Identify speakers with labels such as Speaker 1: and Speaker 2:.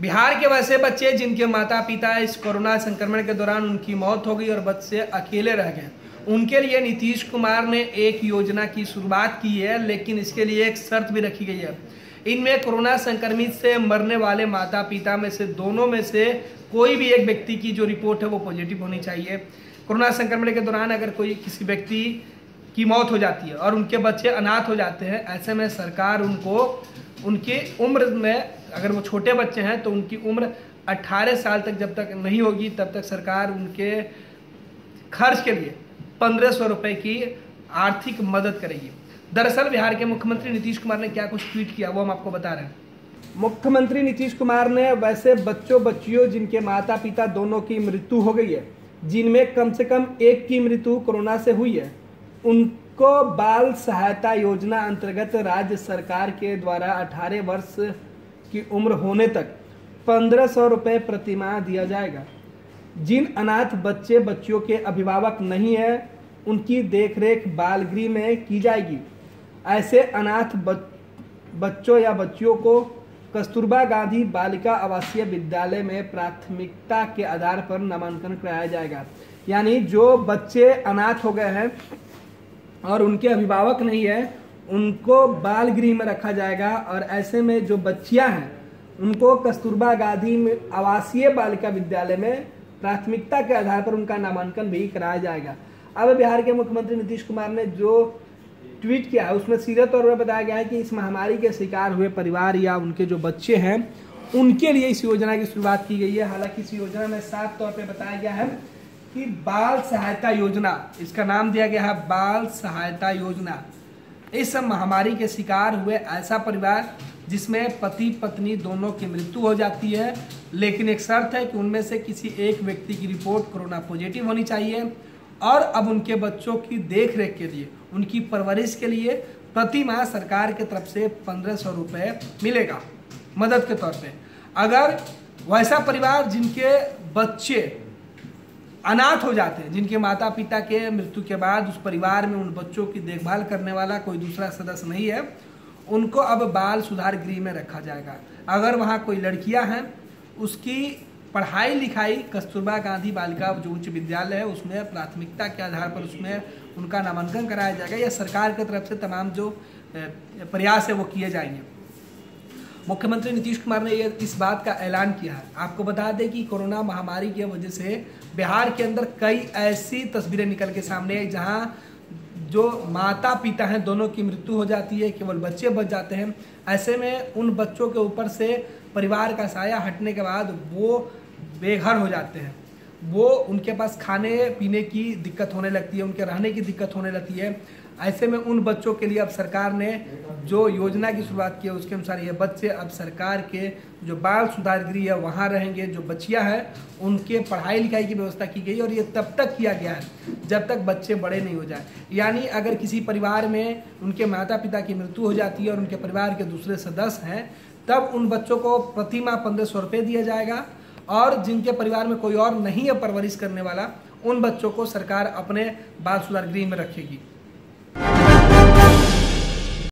Speaker 1: बिहार के वैसे बच्चे जिनके माता पिता इस कोरोना संक्रमण के दौरान उनकी मौत हो गई और बच्चे अकेले रह गए, उनके लिए नीतीश कुमार ने एक योजना की शुरुआत की है, लेकिन इसके लिए एक शर्त भी रखी गई है। इनमें कोरोना संक्रमित से मरने वाले माता पिता में से दोनों में से कोई भी एक व्यक्ति की जो रिपोर्ट है वो पॉजिटिव होनी चाहिए। कोरोना संक्रमण के दौरान अगर कोई किसी व्यक्ति की मौत हो जाती है और उनके बच्चे अनाथ हो जाते हैं, ऐसे में सरकार उनको उनकी उम्र में, अगर वो छोटे बच्चे हैं तो उनकी उम्र 18 साल तक जब तक नहीं होगी तब तक सरकार उनके खर्च के लिए 1500 रुपये की आर्थिक मदद करेगी। दरअसल बिहार के मुख्यमंत्री नीतीश कुमार ने क्या कुछ ट्वीट किया वो हम आपको बता रहे हैं। मुख्यमंत्री नीतीश कुमार ने वैसे बच्चों बच्चियों जिनके माता पिता दोनों की मृत्यु हो गई है, जिनमें कम से कम एक की मृत्यु कोरोना से हुई है, उनको बाल सहायता योजना अंतर्गत राज्य सरकार के द्वारा 18 वर्ष की उम्र होने तक 1500 रुपये प्रतिमाह दिया जाएगा। जिन अनाथ बच्चे बच्चियों के अभिभावक नहीं है उनकी देखरेख बाल गृह में की जाएगी। ऐसे अनाथ बच्चों या बच्चियों को कस्तूरबा गांधी बालिका आवासीय विद्यालय में प्राथमिकता के आधार पर नामांकन कराया जाएगा। यानी जो बच्चे अनाथ हो गए हैं और उनके अभिभावक नहीं है उनको बाल गृह में रखा जाएगा, और ऐसे में जो बच्चियां हैं उनको कस्तूरबा गांधी आवासीय बालिका विद्यालय में प्राथमिकता के आधार पर उनका नामांकन भी कराया जाएगा। अब बिहार के मुख्यमंत्री नीतीश कुमार ने जो ट्वीट किया है उसमें सीधे तौर पर बताया गया है कि इस महामारी के शिकार हुए परिवार या उनके जो बच्चे हैं उनके लिए इस योजना की शुरुआत की गई है। हालांकि इस योजना में साफ तौर पर बताया गया है कि बाल सहायता योजना, इसका नाम दिया गया है बाल सहायता योजना। इस महामारी के शिकार हुए ऐसा परिवार जिसमें पति पत्नी दोनों की मृत्यु हो जाती है, लेकिन एक शर्त है कि उनमें से किसी एक व्यक्ति की रिपोर्ट कोरोना पॉजिटिव होनी चाहिए, और अब उनके बच्चों की देखरेख के लिए, उनकी परवरिश के लिए प्रति माह सरकार की तरफ से 1500 रुपये मिलेगा मदद के तौर पे। अगर वैसा परिवार जिनके बच्चे अनाथ हो जाते हैं, जिनके माता पिता के मृत्यु के बाद उस परिवार में उन बच्चों की देखभाल करने वाला कोई दूसरा सदस्य नहीं है, उनको अब बाल सुधार गृह में रखा जाएगा। अगर वहाँ कोई लड़कियाँ हैं उसकी पढ़ाई लिखाई कस्तूरबा गांधी बालिका जो उच्च विद्यालय है उसमें प्राथमिकता के आधार पर उसमें उनका नामांकन कराया जाएगा। यह सरकार की तरफ से तमाम जो प्रयास है वो किए जाएंगे। मुख्यमंत्री नीतीश कुमार ने इस बात का ऐलान किया है। आपको बता दें कि कोरोना महामारी की वजह से बिहार के अंदर कई ऐसी तस्वीरें निकल के सामने आई जहां जो माता पिता हैं दोनों की मृत्यु हो जाती है, केवल बच्चे बच जाते हैं। ऐसे में उन बच्चों के ऊपर से परिवार का साया हटने के बाद वो बेघर हो जाते हैं, वो उनके पास खाने पीने की दिक्कत होने लगती है, उनके रहने की दिक्कत होने लगती है। ऐसे में उन बच्चों के लिए अब सरकार ने जो योजना की शुरुआत की है उसके अनुसार ये बच्चे अब सरकार के जो बाल सुधार गृह है वहाँ रहेंगे। जो बच्चियाँ हैं उनके पढ़ाई लिखाई की व्यवस्था की गई, और ये तब तक किया गया है जब तक बच्चे बड़े नहीं हो जाए। यानी अगर किसी परिवार में उनके माता पिता की मृत्यु हो जाती है और उनके परिवार के दूसरे सदस्य हैं, तब उन बच्चों को प्रति माह 1500 रुपये दिया जाएगा, और जिनके परिवार में कोई और नहीं है परवरिश करने वाला, उन बच्चों को सरकार अपने बाल सुधार गृह में रखेगी।